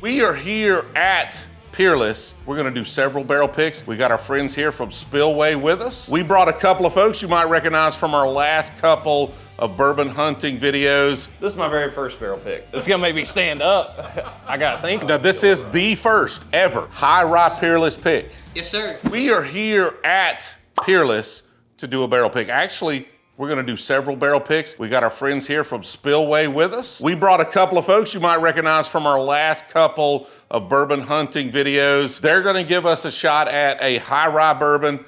We are here at Peerless. We're gonna do several barrel picks. We got our friends here from Spillway with us. We brought a couple of folks you might recognize from our last couple of bourbon hunting videos. This is my very first barrel pick. It's gonna make me stand up. I gotta think. Now this is the first ever high rye Peerless pick. Yes, sir. We are here at Peerless to do a barrel pick. Actually, we're gonna do several barrel picks. We got our friends here from Spillway with us. We brought a couple of folks you might recognize from our last couple of bourbon hunting videos. They're gonna give us a shot at a high rye bourbon,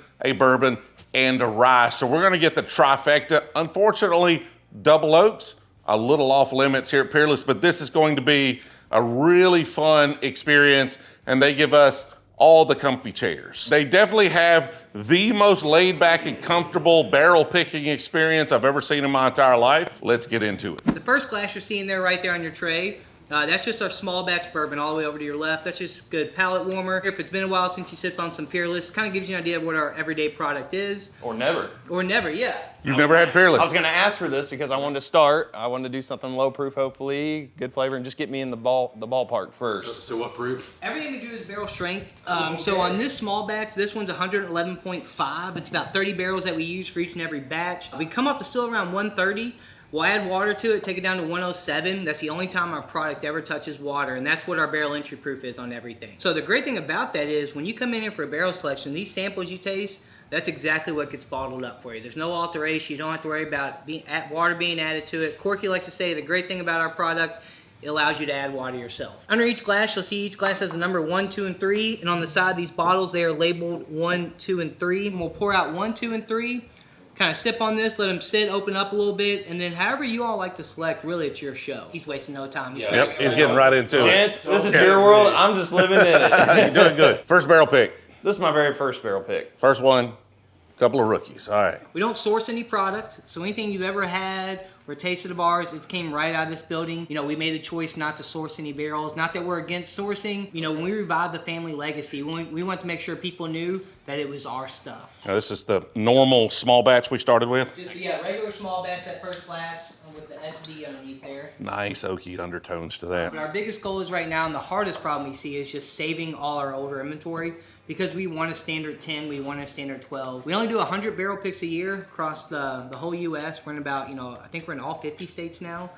and a rye. So we're gonna get the trifecta. Unfortunately, double oaks, a little off limits here at Peerless, but this is going to be a really fun experience, and they give us all the comfy chairs. They definitely have the most laid back and comfortable barrel picking experience I've ever seen in my entire life. Let's get into it. The first glass you're seeing there right there on your tray, that's just our small batch bourbon all the way over to your left. That's just a good palate warmer. If it's been a while since you sipped on some Peerless, kind of gives you an idea of what our everyday product is. Or never. Or never, yeah. You've never had Peerless? I was gonna ask for this because I wanted to start. I wanted to do something low proof, hopefully, good flavor, and just get me in the ballpark first. So what proof? Everything we do is barrel strength. So on this small batch, this one's 111.5. It's about 30 barrels that we use for each and every batch. We come off the still around 130. We'll add water to it, take it down to 107. That's the only time our product ever touches water, and that's what our barrel entry proof is on everything. So the great thing about that is when you come in here for a barrel selection, these samples you taste, that's exactly what gets bottled up for you. There's no alteration. You don't have to worry about water being added to it. Corky likes to say the great thing about our product, it allows you to add water yourself. Under each glass, you'll see each glass has a number 1, 2, and 3, and on the side of these bottles, they are labeled 1, 2, and 3. And we'll pour out 1, 2, and 3. Kind of sip on this, let them sit, open up a little bit, and then however you all like to select, really it's your show. He's wasting no time. Yep, he's getting right into it. Gents, this is your world. I'm just living in it. You're doing good. First barrel pick. This is my very first barrel pick. First one, couple of rookies. All right. We don't source any product, so anything you've ever had or tasted of ours, it came right out of this building. You know, we made the choice not to source any barrels. Not that we're against sourcing. You know, when we revived the family legacy, we want to make sure people knew that it was our stuff. Now, this is the normal small batch we started with. Just, yeah, regular small batch, that first glass with the SD underneath there. Nice oaky undertones to that. But our biggest goal is right now, and the hardest problem we see is just saving all our older inventory because we want a standard 10, we want a standard 12. We only do 100 barrel picks a year across the whole U.S. We're in about, I think we're in all 50 states now.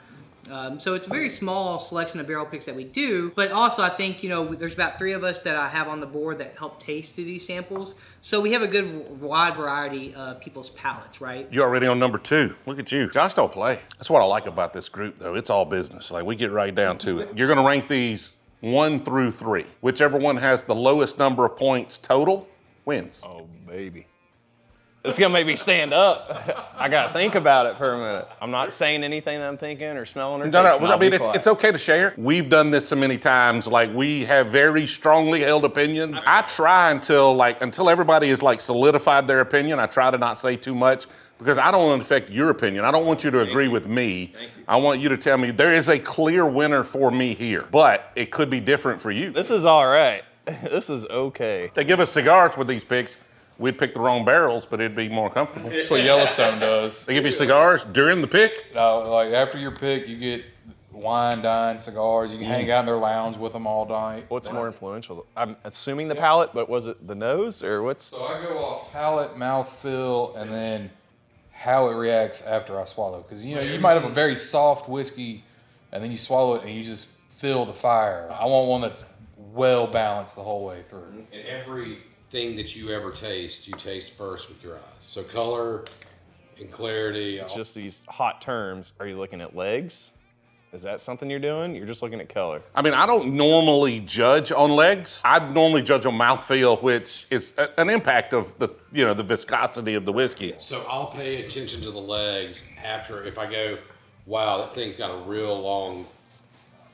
So it's a very small selection of barrel picks that we do, but also I think, there's about 3 of us that I have on the board that help taste through these samples. So we have a good wide variety of people's palates, right? You're already on number 2. Look at you. Josh don't play. That's what I like about this group, though. It's all business. Like, we get right down to it. You're going to rank these 1 through 3. Whichever one has the lowest number of points total wins. Oh, baby. It's gonna make me stand up. I gotta think about it for a minute. I'm not saying anything that I'm thinking or smelling or tasting. No. I mean, it's okay to share. We've done this so many times. Like, we have very strongly held opinions. I try until everybody is solidified their opinion. I try to not say too much because I don't want to affect your opinion. I don't want you to agree with me. I want you to tell me there is a clear winner for me here, but it could be different for you. This is all right. This is okay. They give us cigars with these picks. We'd pick the wrong barrels, but it'd be more comfortable. That's what Yellowstone does. They give you cigars during the pick? Like after your pick, you get wine, dine, cigars. You can hang out in their lounge with them all night. What's more influential? I'm assuming the palate, but was it the nose or what's? So I go off palate, mouthfeel, and then how it reacts after I swallow. Because you might have a very soft whiskey, and then you swallow it and you just feel the fire. I want one that's well balanced the whole way through. And everything that you ever taste, you taste first with your eyes. So color and clarity. Just these hot terms. Are you looking at legs? Is that something you're doing? You're just looking at color. I mean, I don't normally judge on legs. I normally judge on mouthfeel, which is an impact of the viscosity of the whiskey. So I'll pay attention to the legs after if I go, wow, that thing's got a real long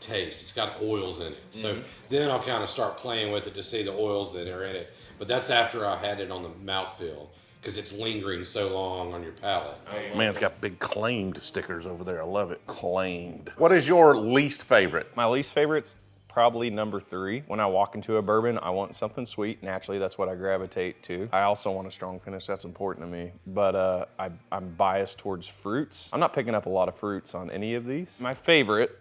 taste. It's got oils in it. So then I'll kind of start playing with it to see the oils that are in it. But that's after I've had it on the mouthfeel because it's lingering so long on your palate. Man, it's got big claimed stickers over there. I love it. Claimed. What is your least favorite? My least favorite's probably number 3. When I walk into a bourbon, I want something sweet. Naturally, that's what I gravitate to. I also want a strong finish. That's important to me. But I'm biased towards fruits. I'm not picking up a lot of fruits on any of these. My favorite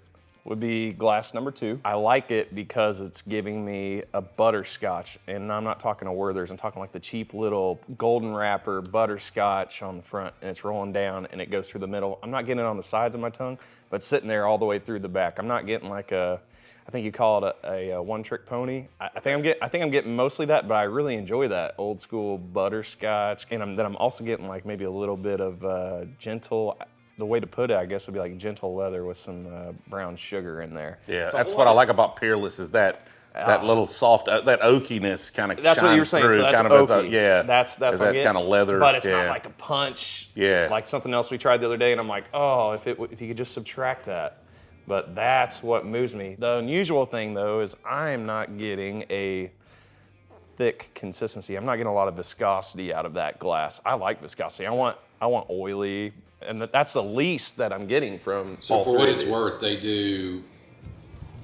would be glass number 2. I like it because it's giving me a butterscotch, and I'm not talking a Werther's, I'm talking like the cheap little golden wrapper butterscotch on the front, and it's rolling down and it goes through the middle. I'm not getting it on the sides of my tongue, but sitting there all the way through the back. I'm not getting like I think you call it a one-trick pony. I think I'm getting mostly that, but I really enjoy that old school butterscotch, and I'm also getting like maybe a little bit of gentle. The way to put it, I guess, would be like gentle leather with some brown sugar in there. Yeah, that's what I like about Peerless is that little soft, that oakiness kind of that's shines what you were saying. through. So that's kind of oaky. That's that kind of leather. But it's not like a punch. Yeah. Like something else we tried the other day, and I'm like, oh, if you could just subtract that. But that's what moves me. The unusual thing, though, is I'm not getting a thick consistency. I'm not getting a lot of viscosity out of that glass. I like viscosity. I want oily, and that's the least that I'm getting from. So all for three what of it's these. worth, they do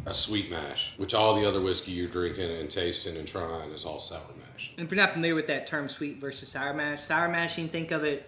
a sweet mash, which all the other whiskey you're drinking and tasting and trying is all sour mash. And if you're not familiar with that term, sweet versus sour mashing, think of it.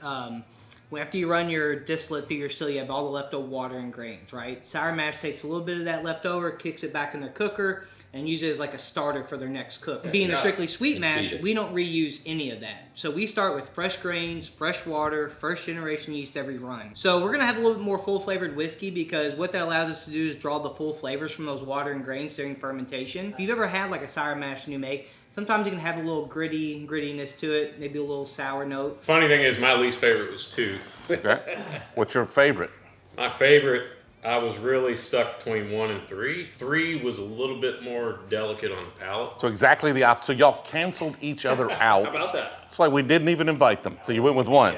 After you run your distillate through your still, you have all the leftover water and grains, right? Sour mash takes a little bit of that leftover, kicks it back in their cooker, and uses it as like a starter for their next cook. Being a strictly sweet mash, we don't reuse any of that. So we start with fresh grains, fresh water, first generation yeast every run. So we're gonna have a little bit more full flavored whiskey because what that allows us to do is draw the full flavors from those water and grains during fermentation. If you've ever had like a sour mash new make, sometimes you can have a little grittiness to it, maybe a little sour note. Funny thing is, my least favorite was 2. Okay. What's your favorite? My favorite, I was really stuck between 1 and 3. 3 was a little bit more delicate on the palate. So exactly the opposite. So y'all canceled each other out. How about that? It's like we didn't even invite them. So you went with one.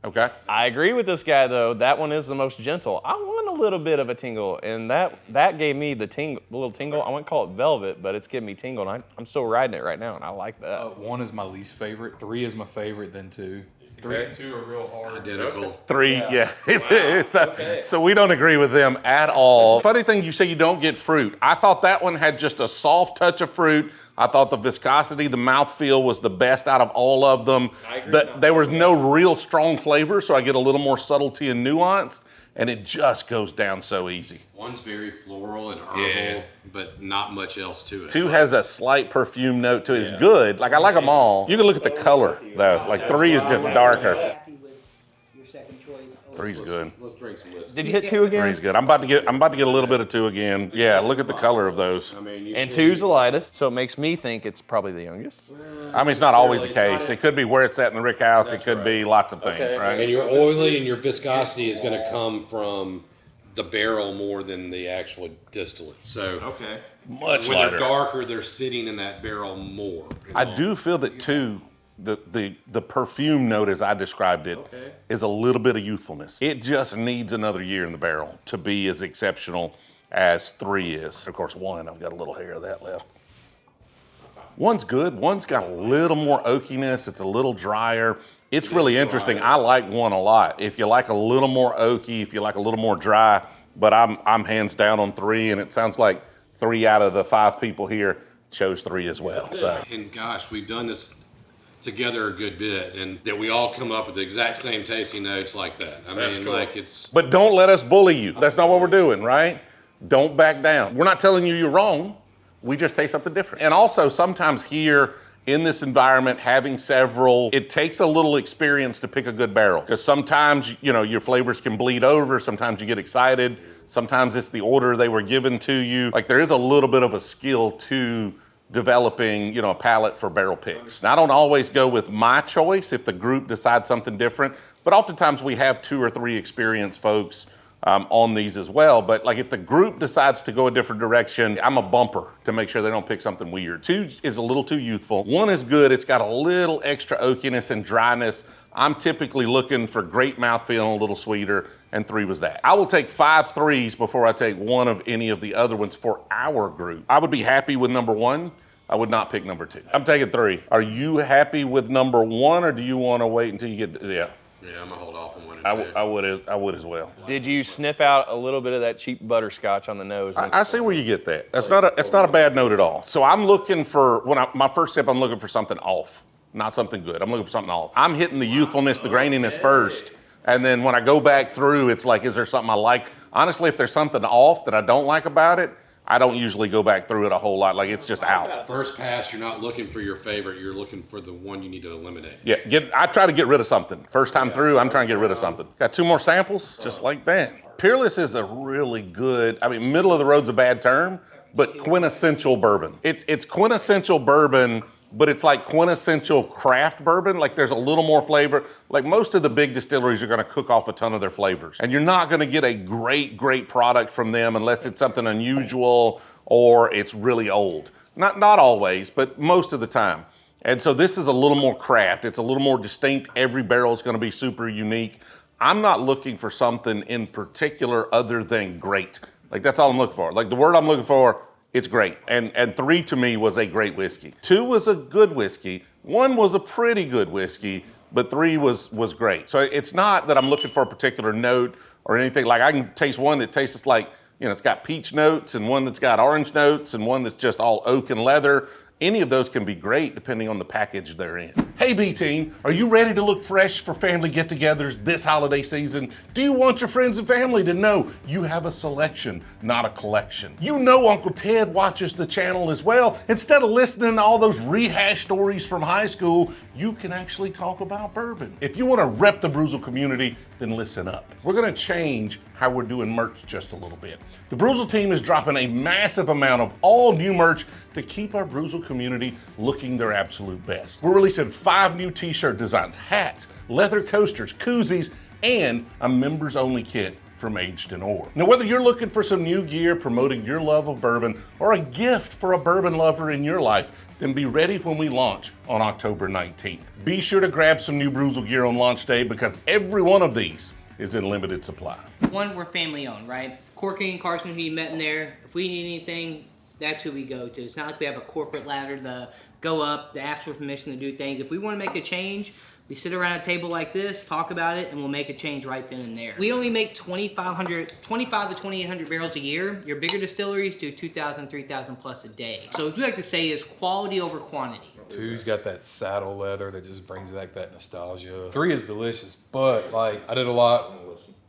Okay. I agree with this guy though. That one is the most gentle. I want a little bit of a tingle, and that gave me the little tingle. I wouldn't call it velvet, but it's giving me tingle, and I'm still riding it right now, and I like that. 1 is my least favorite. 3 is my favorite. Then 2. 3 and 2 are real hard. Identical. 3, yeah. Okay. So we don't agree with them at all. Funny thing, you say you don't get fruit. I thought that one had just a soft touch of fruit. I thought the viscosity, the mouthfeel was the best out of all of them. I agree. There was no real strong flavor, so I get a little more subtlety and nuance, and it just goes down so easy. One's very floral and herbal, but not much else to it. 2 has a slight perfume note to it. It's good. Like, I like them all. You can look at the color, though. Like, 3 is just darker. Happy with your second choice. 3's good. Let's drink some whiskey. Did you hit 2 again? 3's good. I'm about to get a little bit of 2 again. Yeah, look at the color of those. I mean, you And see- 2's the lightest, so it makes me think it's probably the youngest. I mean, it's not always the case. It could be where it's at in the rick house. It could be lots of things, Okay. And right? your oily and your viscosity is going to come from the barrel more than the actual distillate. So Okay. Much when they're lighter. darker, they're sitting in that barrel more. I do feel that 2, the perfume note as I described it, is a little bit of youthfulness. It just needs another year in the barrel to be as exceptional as 3 is. Of course, 1, I've got a little hair of that left. 1's good. 1's got a little more oakiness. It's a little drier. It's really interesting. I like 1 a lot. If you like a little more oaky, if you like a little more dry, but I'm hands down on 3, and it sounds like 3 out of the 5 people here chose 3 as well. So And gosh, we've done this together a good bit, and that we all come up with the exact same tasting notes like that. I That's mean, cool. like it's. But don't let us bully you. That's not what we're doing, right? Don't back down. We're not telling you you're wrong. We just taste something different. And also, sometimes here in this environment, having several, it takes a little experience to pick a good barrel. Because sometimes, your flavors can bleed over. Sometimes you get excited. Sometimes it's the order they were given to you. Like, there is a little bit of a skill to developing, a palate for barrel picks. Now, I don't always go with my choice if the group decides something different, but oftentimes we have 2 or 3 experienced folks on these as well. But like if the group decides to go a different direction, I'm a bumper to make sure they don't pick something weird. 2 is a little too youthful. 1 is good. It's got a little extra oakiness and dryness. I'm typically looking for great mouthfeel and a little sweeter, and 3 was that. I will take 5 3s before I take one of any of the other ones for our group. I would be happy with number 1. I would not pick number 2. I'm taking 3. Are you happy with number 1, or do you want to wait until you get? Yeah, I'm gonna hold off on 1 and 2. I would as well. Did you sniff out a little bit of that cheap butterscotch on the nose? I see where you get that. That's not a bad note at all. So I'm looking for my first step. I'm looking for something off, not something good. I'm looking for something off. I'm hitting the youthfulness, the graininess first, and then when I go back through, it's like, is there something I like? Honestly, if there's something off that I don't like about it, I don't usually go back through it a whole lot. Like, it's just out. First pass, you're not looking for your favorite. You're looking for the one you need to eliminate. Yeah, I try to get rid of something. First time through, I'm trying to get rid of something. Got 2 more samples, just like that. Peerless is a really good, I mean, middle of the road's a bad term, but quintessential bourbon. It's quintessential bourbon, but it's like quintessential craft bourbon. Like, there's a little more flavor. Like, most of the big distilleries are gonna cook off a ton of their flavors. And you're not gonna get a great product from them unless it's something unusual or it's really old. Not always, but most of the time. And so this is a little more craft. It's a little more distinct. Every barrel is gonna be super unique. I'm not looking for something in particular other than great. Like, that's all I'm looking for. Like, the word I'm looking for, it's great. And 3 to me was a great whiskey. 2 was a good whiskey. 1 was a pretty good whiskey, but 3 was great. So it's not that I'm looking for a particular note or anything. Like, I can taste one that tastes like, you know, it's got peach notes, and one that's got orange notes, and one that's just all oak and leather. Any of those can be great depending on the package they're in. Hey B-Team, are you ready to look fresh for family get-togethers this holiday season? Do you want your friends and family to know you have a selection, not a collection? You know Uncle Ted watches the channel as well. Instead of listening to all those rehashed stories from high school, you can actually talk about bourbon. If you want to rep the Brewzle community, then listen up. We're gonna change how we're doing merch just a little bit. The Brewzle team is dropping a massive amount of all new merch to keep our Brewzle community looking their absolute best. We're releasing 5 new t-shirt designs, hats, leather coasters, koozies, and a members only kit from Aged in Ore. Now, whether you're looking for some new gear promoting your love of bourbon or a gift for a bourbon lover in your life, then be ready when we launch on October 19th. Be sure to grab some new Brewzle gear on launch day because every one of these is in limited supply. One, we're family owned, right? Corky and Carson, who you met in there, if we need anything, that's who we go to. It's not like we have a corporate ladder to go up, to ask for permission to do things. If we want to make a change, we sit around a table like this, talk about it, and we'll make a change right then and there. We only make 25 to 2,800 barrels a year. Your bigger distilleries do 2,000, 3,000 plus a day. So what we like to say is quality over quantity. 2's got that saddle leather that just brings back that nostalgia. 3 is delicious, but like I did a lot,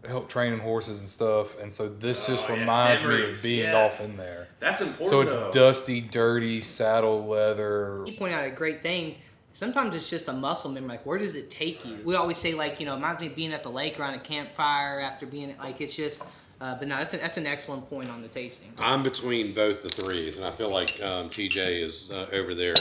help training horses and stuff, and so this just reminds me of being off in there. That's important. So it's dusty, dirty, saddle leather. You point out a great thing. Sometimes it's just a muscle memory. Like, where does it take you? We always say, like, you know, it reminds me of being at the lake around a campfire after being, like, it's just, but no, that's an excellent point on the tasting. I'm between both the 3s, and I feel like TJ is over there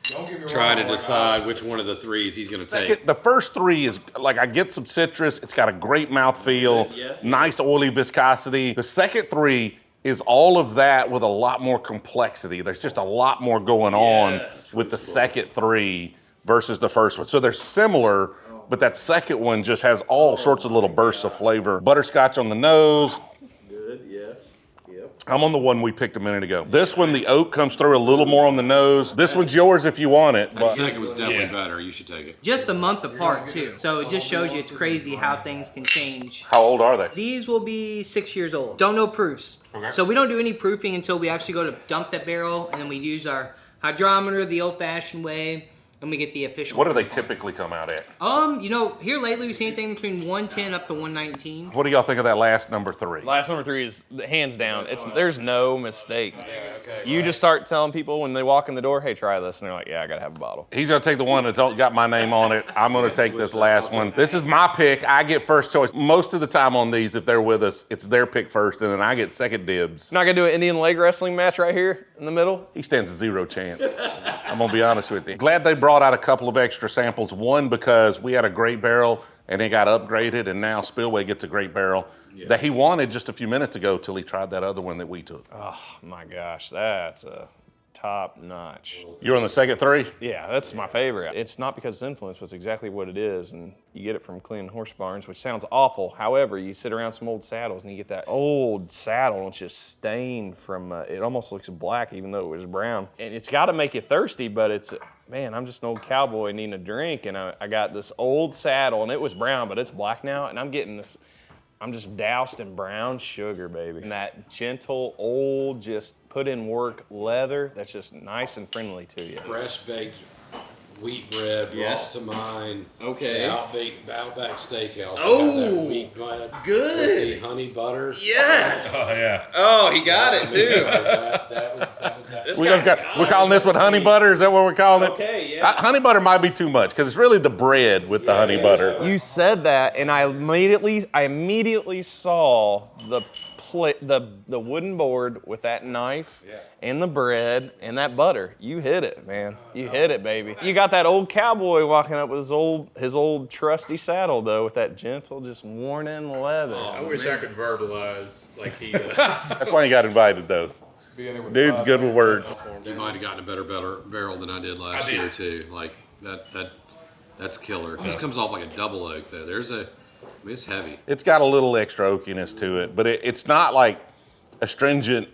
Don't get me trying wrong, to decide which one of the 3s he's going to take. The first 3 is, like, I get some citrus, it's got a great mouthfeel, nice oily viscosity. The second 3 is all of that with a lot more complexity. There's just a lot more going on with the second 3 versus the first one. So they're similar, but that second one just has all sorts of little bursts of flavor. Butterscotch on the nose. Good, yes. Yep. I'm on the one we picked a minute ago. This one, the oak comes through a little more on the nose. This one's yours if you want it. The second one's definitely better. You should take it. Just a month apart, too. So it just shows you it's crazy how things can change. How old are they? These will be 6 years old. Don't know proofs. Okay. So we don't do any proofing until we actually go to dump that barrel, and then we use our hydrometer the old-fashioned way, and we get the official. What do they typically come out at? You know, here lately we've seen anything between 110 up to 119. What do y'all think of that last number 3? Last number 3 is hands down. There's no mistake. You just start telling people when they walk in the door, hey, try this, and they're like, yeah, I gotta have a bottle. He's gonna take the one that's got my name on it. I'm gonna take this last one. This is my pick. I get first choice. Most of the time on these, if they're with us, it's their pick first, and then I get second dibs. Not gonna do an Indian leg wrestling match right here in the middle? He stands a 0 chance. I'm gonna be honest with you. Glad they brought out a couple of extra samples. One, because we had a great barrel and it got upgraded, and now Spillway gets a great barrel that he wanted just a few minutes ago till he tried that other one that we took. Oh my gosh, that's a top notch. You're on the second 3? Yeah, that's my favorite. It's not because it's influence, but it's exactly what it is. And you get it from clean horse barns, which sounds awful. However, you sit around some old saddles and you get that old saddle and it's just stained from, it almost looks black even though it was brown. And it's got to make you thirsty, but it's, man, I'm just an old cowboy needing a drink. And I got this old saddle and it was brown, but it's black now. And I'm getting this, I'm just doused in brown sugar, baby. And that gentle, old, just put in work leather that's just nice and friendly to you. Fresh baked wheat bread brought Yes. to mind. Okay. The Outback Steakhouse. Oh, They have that wheat bread. good. With the honey butter. Yes. Oh yeah. Oh, he got it too. That was that. We're calling this one honey butter. Is that what we're calling it? Okay, yeah. Honey butter might be too much because it's really the bread with the honey butter. You said that, and I immediately saw the wooden board with that knife and the bread and that butter. You hit it, man. You hit it, baby. You got that old cowboy walking up with his old trusty saddle though, with that gentle, just worn in leather. I wish I could verbalize like he does. That's why you got invited though. Dude's good with words. You might have gotten a better barrel than I did last year too. Like that's killer. This comes off like a double oak though. It's heavy. It's got a little extra oakiness to it, but it's not like astringent,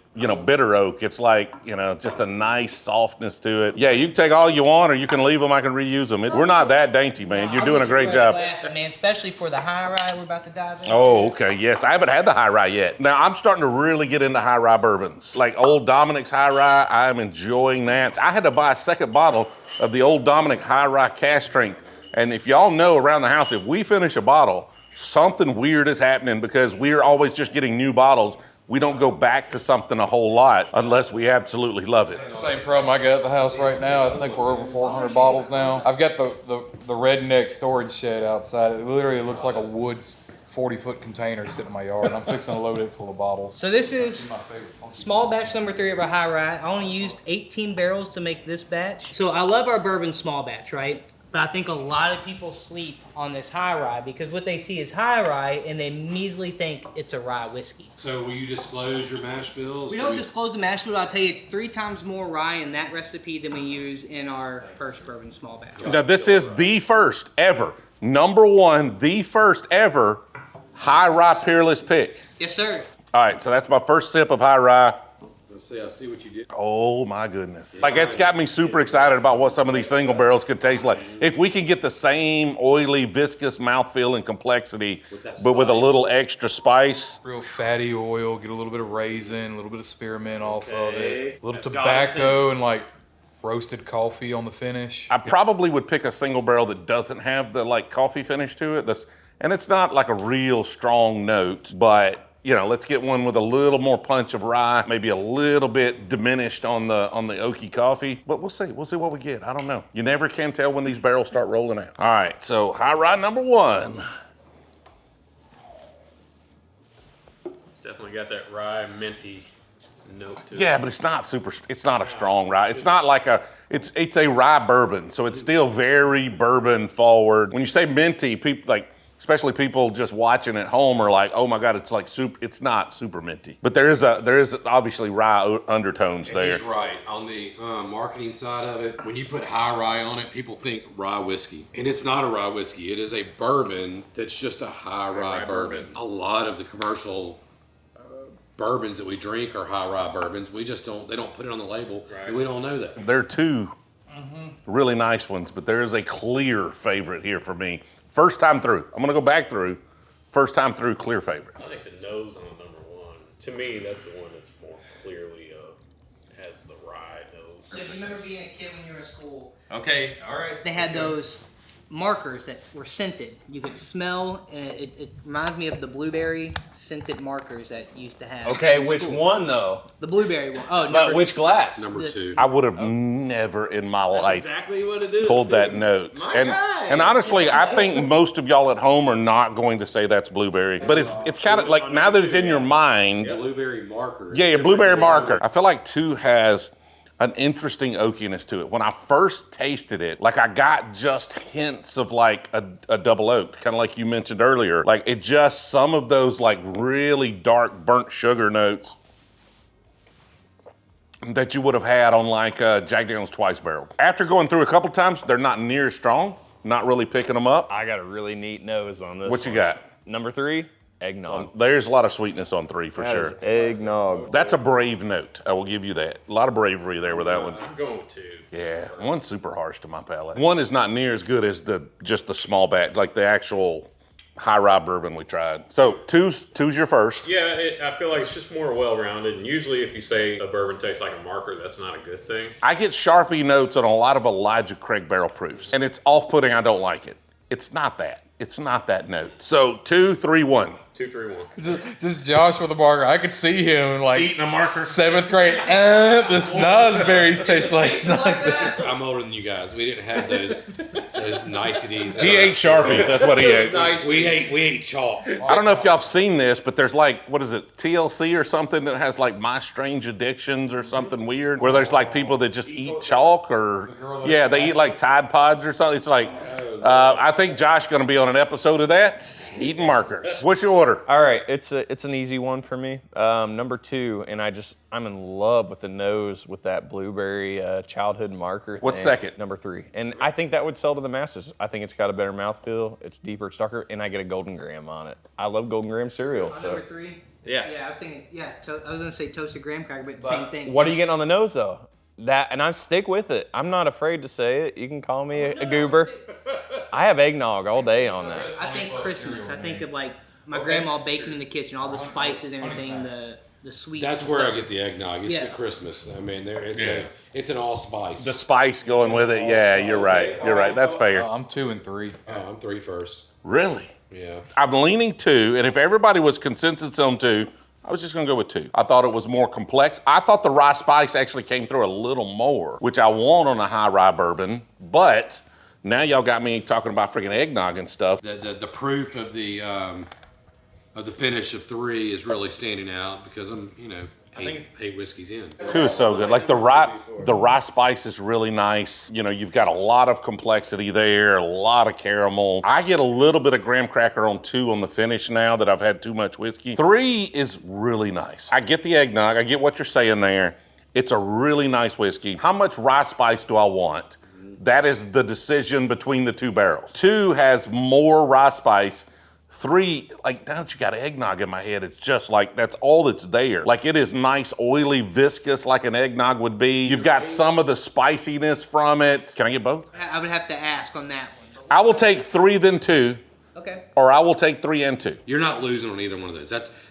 bitter oak. It's like, just a nice softness to it. Yeah, you can take all you want or you can leave them. I can reuse them. We're not that dainty, man. You're doing a great job. Man, especially for the high rye we're about to dive in. Oh, okay, yes. I haven't had the high rye yet. Now, I'm starting to really get into high rye bourbons. Like Old Dominic's high rye, I'm enjoying that. I had to buy a second bottle of the Old Dominic high rye cask strength. And if y'all know around the house, if we finish a bottle, something weird is happening because we're always just getting new bottles. We don't go back to something a whole lot unless we absolutely love it. Same problem I got at the house right now. I think we're over 400 bottles now. I've got the redneck storage shed outside. It literally looks like a woods 40-foot container sitting in my yard. And I'm fixing to load it full of bottles. So this is My favorite funky small batch number 3 of our high rye. I only used 18 barrels to make this batch. So I love our bourbon small batch, right? But I think a lot of people sleep on this high rye because what they see is high rye and they immediately think it's a rye whiskey. So will you disclose your mash bills? We don't disclose the mash bill. I'll tell you it's 3 times more rye in that recipe than we use in our first bourbon small batch. Now, this is the first ever, number 1, the first ever high rye Peerless pick. Yes, sir. All right, so that's my first sip of high rye. I see what you did. Oh my goodness. Like, it's got me super excited about what some of these single barrels could taste like. If we can get the same oily, viscous mouthfeel and complexity, but with a little extra spice. real fatty oil, get a little bit of raisin, a little bit of spearmint off of it, a little tobacco and like roasted coffee on the finish. I probably would pick a single barrel that doesn't have the like coffee finish to it. And it's not like a real strong note, but let's get one with a little more punch of rye, maybe a little bit diminished on the oaky coffee. But we'll see. We'll see what we get. I don't know. You never can tell when these barrels start rolling out. All right, so high rye number 1. It's definitely got that rye minty note to it. Yeah, but it's not a strong rye. It's not like it's a rye bourbon, so it's still very bourbon forward. When you say minty, people especially people just watching at home are like, oh my God, it's not super minty. But there is obviously rye undertones there. He's right. On the marketing side of it, when you put high rye on it, people think rye whiskey. And it's not a rye whiskey. It is a bourbon that's just a high rye bourbon. A lot of the commercial bourbons that we drink are high rye bourbons. They don't put it on the label, and we don't know that. There are 2 really nice ones, but there is a clear favorite here for me. First time through. I'm going to go back through. First time through, clear favorite. I think the nose on number 1. To me, that's the one that's more clearly has the rye nose. So you remember being a kid when you were in school? Okay, all right. They had those markers that were scented. You could smell, and it reminds me of the blueberry scented markers that used to have. Okay, in which school. one though? The blueberry one. Oh, But which glass? Number This- 2. I would have never in my life Exactly what it is. pulled that note. My And guy. and honestly, I think most of y'all at home are not going to say that's blueberry. But it's kind of like, now that it's in your mind, Blueberry marker. yeah, blueberry marker. I feel like 2 has an interesting oakiness to it. When I first tasted it, like I got just hints of like a double oak, kind of like you mentioned earlier. Like it just, some of those like really dark burnt sugar notes that you would have had on like Jack Daniel's Twice Barrel. After going through a couple times, they're not near as strong, not really picking them up. I got a really neat nose on this. What you one. got? Number 3, eggnog. There's a lot of sweetness on 3 for That sure. is eggnog. That's a brave note. I will give you that. A lot of bravery there with that one. I'm going with 2. Yeah, 1's super harsh to my palate. 1 is not near as good as just the small batch, like the actual high rye bourbon we tried. So two's your first. Yeah, I feel like it's just more well-rounded. And usually if you say a bourbon tastes like a marker, that's not a good thing. I get Sharpie notes on a lot of Elijah Craig barrel proofs, and it's off-putting. I don't like it. It's not that. It's not that note. So 2, 3, 1. 2, 3, 1. Just Josh with a marker. I could see him like Eating a marker. 7th grade. The snozberries taste like snozberries. I'm older than you guys. We didn't have those niceties. He ate Sharpies. That's what he ate. We ate chalk. I don't know if y'all have seen this, but there's like, what is it, TLC or something that has like My Strange Addictions or something weird, where there's like people that just eat chalk or, yeah, they eat like Tide Pods or something. It's like, I think Josh going to be on an episode of that, eating markers. What's your order? All right, it's an easy one for me. Number 2, and I'm in love with the nose with that blueberry childhood marker. What's thing. second? Number 3, and I think that would sell to the masses. I think it's got a better mouthfeel. It's deeper, it's darker, and I get a golden graham on it. I love golden graham cereal. So. Number 3. Yeah. Yeah, I was thinking. Yeah, I was gonna say toasted graham cracker, but same thing. What are you getting on the nose though? That, and I stick with it. I'm not afraid to say it. You can call me a goober. I have eggnog all day on that. I think Christmas. I think of like my grandma baking in the kitchen, all the spices and everything, the sweets. That's and where stuff. I get the eggnog. It's Yeah. the Christmas. I mean, it's an allspice. The spice going with it. Yeah, you're right. You're right. That's fair. I'm 2 and 3. I'm 3 first. Really? Yeah. I'm leaning 2, and if everybody was consensus on 2, I was just gonna go with 2. I thought it was more complex. I thought the rye spice actually came through a little more, which I want on a high rye bourbon, but now y'all got me talking about freaking eggnog and stuff. The proof of the finish of 3 is really standing out because I'm eight whiskeys in. 2 is so good. Like the rye spice is really nice. You know, you've got a lot of complexity there, a lot of caramel. I get a little bit of graham cracker on 2 on the finish now that I've had too much whiskey. 3 is really nice. I get the eggnog. I get what you're saying there. It's a really nice whiskey. How much rye spice do I want? That is the decision between the 2 barrels. 2 has more rye spice. 3, like now that you got eggnog in my head, it's just like that's all that's there. Like it is nice, oily, viscous like an eggnog would be. You've got some of the spiciness from it. Can I get both? I would have to ask on that one. I will take 3 then 2, Okay. or I will take 3 and 2. You're not losing on either one of those.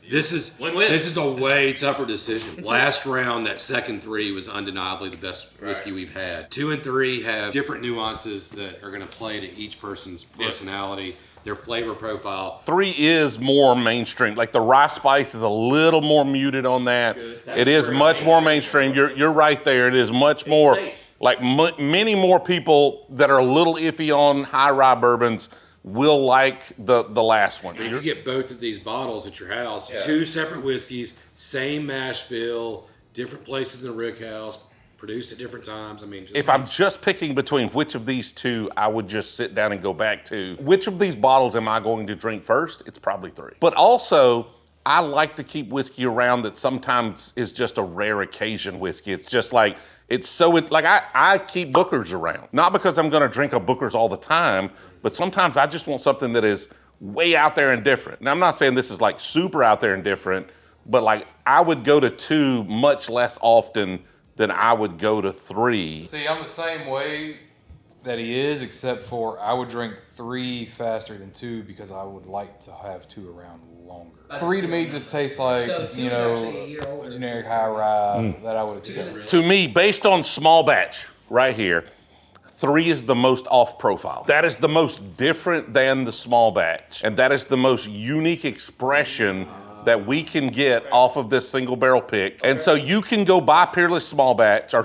This is Win-win. This is a way tougher decision. Last round, that second 3 was undeniably the best whiskey we've had. 2 and 3 have different nuances that are going to play to each person's personality, their flavor profile. 3 is more mainstream. Like the rye spice is a little more muted on that. It is much more mainstream. You're right there. It is much more like many more people that are a little iffy on high rye bourbons will like the last one. If you get both of these bottles at your house, 2 separate whiskeys, same mash bill, different places in the rick house, produced at different times. I mean, If I'm just picking between which of these 2, I would just sit down and go back to which of these bottles am I going to drink first? It's probably 3. But also, I like to keep whiskey around that sometimes is just a rare occasion whiskey. It's just like, I keep Booker's around. Not because I'm gonna drink a Booker's all the time, but sometimes I just want something that is way out there and different. Now, I'm not saying this is like super out there and different, but like I would go to 2 much less often than I would go to 3. See, I'm the same way that he is, except for I would drink 3 faster than 2 because I would like to have 2 around longer. 3 to me just tastes like, So 2 is actually a year older. generic high rye that I would expect. To me, based on small batch right here, 3 is the most off profile. That is the most different than the small batch. And that is the most unique expression that we can get off of this single barrel pick. And so you can go buy Peerless small batch or,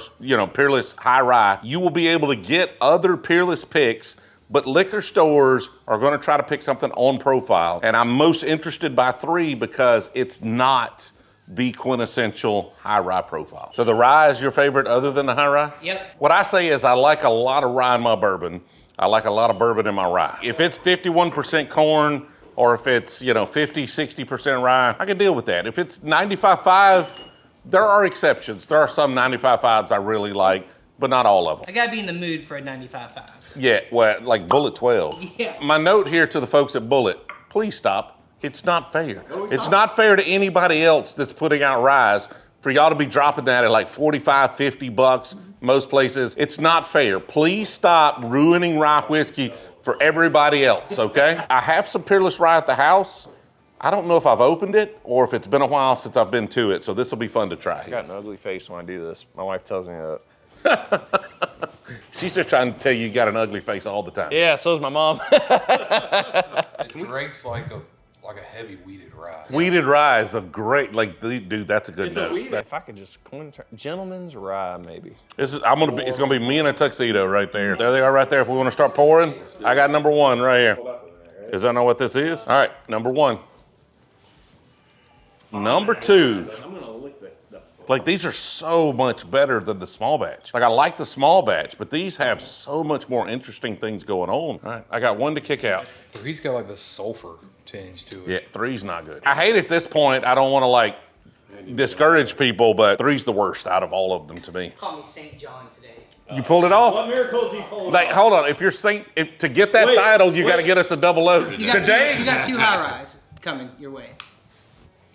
Peerless high rye. You will be able to get other Peerless picks, but liquor stores are gonna try to pick something on profile. And I'm most interested by 3 because it's not the quintessential high rye profile. So the rye is your favorite other than the high rye? Yep. What I say is I like a lot of rye in my bourbon. I like a lot of bourbon in my rye. If it's 51% corn, or if it's, 50, 60% rye, I can deal with that. If it's 95.5, there are exceptions. There are some 95.5s I really like, but not all of them. I gotta be in the mood for a 95.5. Yeah, well, like Bullet 12. Yeah. My note here to the folks at Bullet, please stop. It's not fair. It's not fair to anybody else that's putting out ryes for y'all to be dropping that at like 45, 50 bucks most places. It's not fair. Please stop ruining rye whiskey for everybody else, okay? I have some Peerless Rye at the house. I don't know if I've opened it or if it's been a while since I've been to it, so this will be fun to try. I got an ugly face when I do this. My wife tells me that. She's just trying to tell you got an ugly face all the time. Yeah, so is my mom. It drinks like a heavy weeded rye. Weeded rye is a great, like, dude, that's a good note. If I could just coin gentleman's rye, maybe. It's gonna be me in a tuxedo right there. There they are right there. If we want to start pouring, I got number one right here. Does that know what this is? All right, number one. Number two. Like, these are so much better than the small batch. Like, I like the small batch, but these have so much more interesting things going on. All right, I got one to kick out. Three's got like the sulfur tinge to it. Yeah, three's not good. I hate at this point, I don't want to, like, discourage people, but three's the worst out of all of them to me. Call me St. John today. You pulled it off? What miracles he pulled Like, off? hold on. If you're to get that title, you got to get us a double O. You got two high rise coming your way.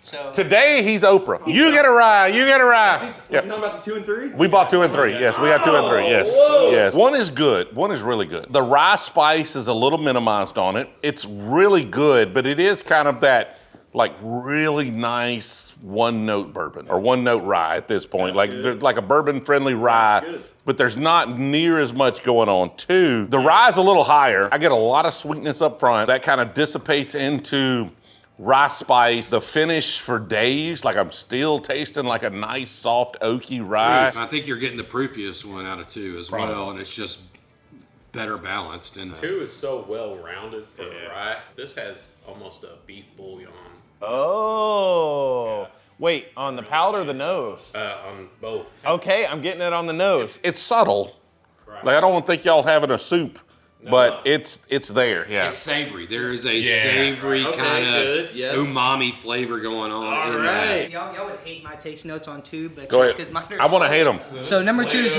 So Today he's Oprah. You get a rye. You get a rye. Was he Yep. talking about the 2 and 3? We bought 2 and 3. Yes, we got 2 and 3. Yes, yes. One is good. One is really good. The rye spice is a little minimized on it. It's really good, but it is kind of that like really nice one-note bourbon or one-note rye at this point. Like a bourbon-friendly rye. But there's not near as much going on too. The rye is a little higher. I get a lot of sweetness up front. That kind of dissipates into rye spice. The finish for days, like I'm still tasting like a nice, soft, oaky rye. I think you're getting the proofiest one out of 2 as well, and it's just better balanced. And 2 is so well rounded for a rye. This has almost a beef bouillon Oh. Wait, on the palate or the nose? on both. Okay, I'm getting it on the nose. It's subtle. Right. Like I don't think y'all having a soup, but it's there. Yeah. it's savory. There is a savory Okay, kind of good, yes. umami flavor going on All in right. that. y'all would hate my taste notes on 2, but Go just ahead. 'cause mine are I want to hate them. So number 2 is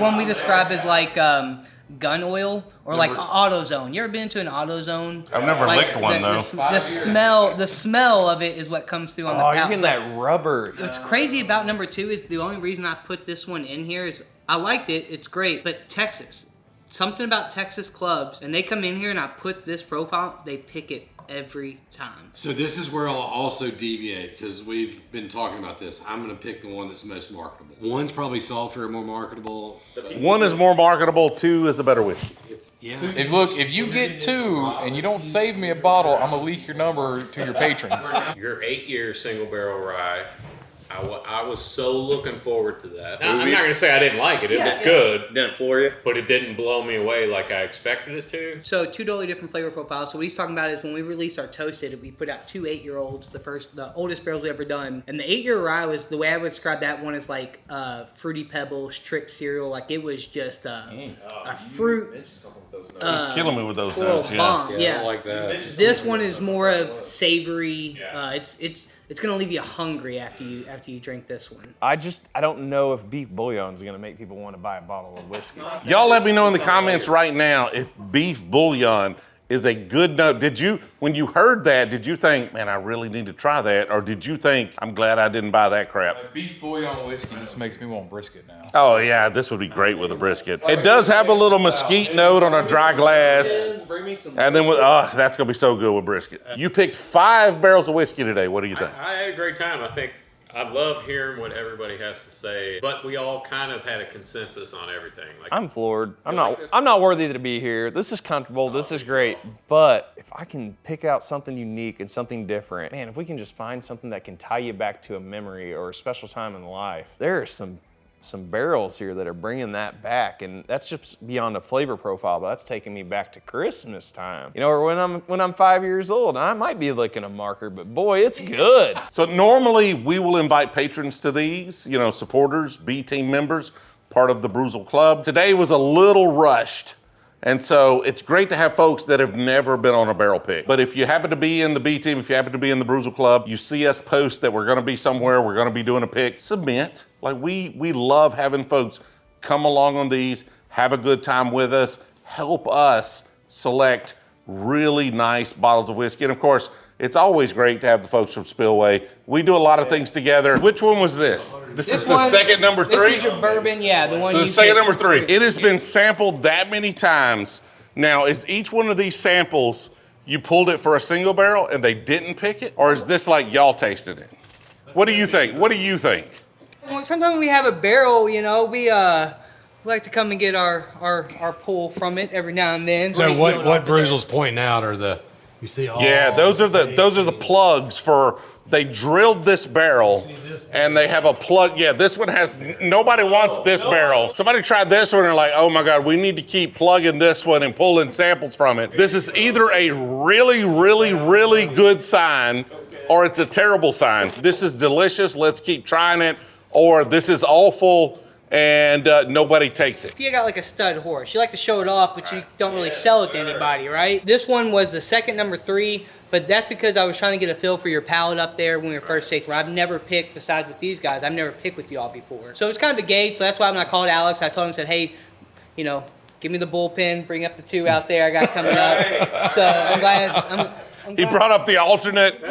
one we describe as like gun oil or like AutoZone. You ever been to an AutoZone? I've never Like, licked one though. The smell of it is what comes through on the Oh, you're palate. getting that rubber. What's crazy about number 2 is the only reason I put this one in here is I liked it. It's great, but Texas, something about Texas clubs, and they come in here and I put this profile, they pick it every time. So this is where I'll also deviate because we've been talking about this. I'm going to pick the one that's most marketable. One's probably softer and more marketable. One is more marketable. 2 is a better whiskey. If you get 2 and you don't save me a bottle, I'm gonna leak your number to your patrons. Your 8-year single barrel rye. I was so looking forward to that. Now, I'm not going to say I didn't like it. It was good. Didn't floor you? But it didn't blow me away like I expected it to. So 2 totally different flavor profiles. So what he's talking about is when we released our Toasted, we put out 2 8-year-olds, the oldest barrels we ever done. And the 8-year rye was the way I would describe that one is like Fruity Pebbles, Trick cereal. Like it was just a fruit. He's killing me with those Floral notes. Yeah. bomb. I Yeah. don't like that. This one is more of savory. It's gonna leave you hungry after you drink this one. I don't know if beef bouillon is going to make people want to buy a bottle of whiskey. Y'all let me know in the comments right now if beef bouillon is a good note. When you heard that, did you think, man, I really need to try that? Or did you think, I'm glad I didn't buy that crap? Beef bouillon whiskey just makes me want brisket now. Oh yeah, this would be great with a brisket. It does have a little mesquite note on a dry glass. Bring me some. And then, that's gonna be so good with brisket. You picked 5 barrels of whiskey today. What do you think? I had a great time. I love hearing what everybody has to say, but we all kind of had a consensus on everything. Like I'm floored. I'm not worthy to be here. This is comfortable. This is great. But if I can pick out something unique and something different, man, if we can just find something that can tie you back to a memory or a special time in life, there are some barrels here that are bringing that back, and that's just beyond a flavor profile, but that's taking me back to Christmas time. You know, or when I'm 5 years old, I might be licking a marker, but boy, it's good. So normally we will invite patrons to these, supporters, B team members, part of the Brewzle Club. Today was a little rushed. And so it's great to have folks that have never been on a barrel pick. But if you happen to be in the B team, if you happen to be in the Brewzle Club, you see us post that we're gonna be somewhere, we're gonna be doing a pick, submit. Like we love having folks come along on these, have a good time with us, help us select really nice bottles of whiskey. And of course, it's always great to have the folks from Spillway. We do a lot of things together. Which one was this? This is the one- second number 3? This is your bourbon, yeah, the one So you the second picked. number 3. It has been sampled that many times Now, is each one of these samples, you pulled it for a single barrel and they didn't pick it? Or is this like y'all tasted it? What do you think? What do you think? Well, sometimes we have a barrel, you know, we like to come and get our pull from it every now and then. So what Brewzle's pointing out are the, you see all. Yeah, those are the plugs for, they drilled this barrel and they have a plug. Yeah, this one has, nobody wants this barrel. Somebody tried this one and they're like, oh my God, we need to keep plugging this one and pulling samples from it. This is either a really, really, really good sign or it's a terrible sign. This is delicious, let's keep trying it, or this is awful and nobody takes it. If you got like a stud horse, you like to show it off, but you don't really sell it to anybody, right? This one was the second number 3, but that's because I was trying to get a feel for your palate up there when we were first tasting. I've never picked, besides with these guys, I've never picked with y'all before. So it's kind of a gauge, so that's why when I called Alex, I told him, said, hey, you know, give me the bullpen, bring up the 2 out there I got coming up. So I'm glad. He brought up the alternate,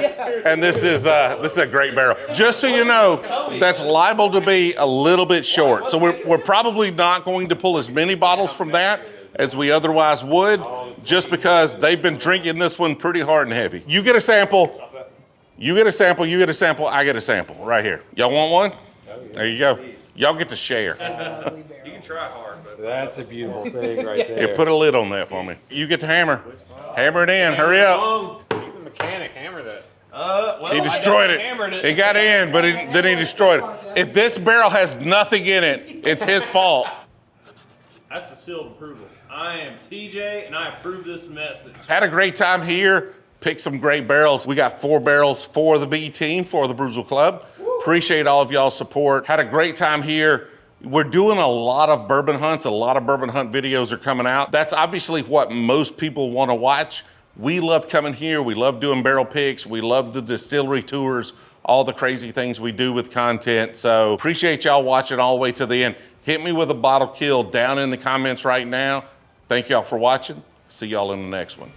and this is a great barrel. Just so you know, that's liable to be a little bit short. So we're probably not going to pull as many bottles from that as we otherwise would, just because they've been drinking this one pretty hard and heavy. You get a sample, you get a sample, you get a sample, I get a sample right here. Y'all want one? There you go. Y'all get to share. You can try hard, but That's a beautiful thing right there. Here, put a lid on that for me. You get to hammer. Hammer it in, hurry up. He's a mechanic, hammer that. well, He destroyed it. It got in, but then he destroyed it. If this barrel has nothing in it, it's his fault. That's a sealed approval. I am TJ, and I approve this message. Had a great time here. Picked some great barrels. We got 4 barrels for the B team, for the Brewzle Club. Appreciate all of y'all's support. Had a great time here. We're doing a lot of bourbon hunts. A lot of bourbon hunt videos are coming out. That's obviously what most people want to watch. We love coming here. We love doing barrel picks. We love the distillery tours, all the crazy things we do with content. So appreciate y'all watching all the way to the end. Hit me with a bottle kill down in the comments right now. Thank y'all for watching. See y'all in the next one.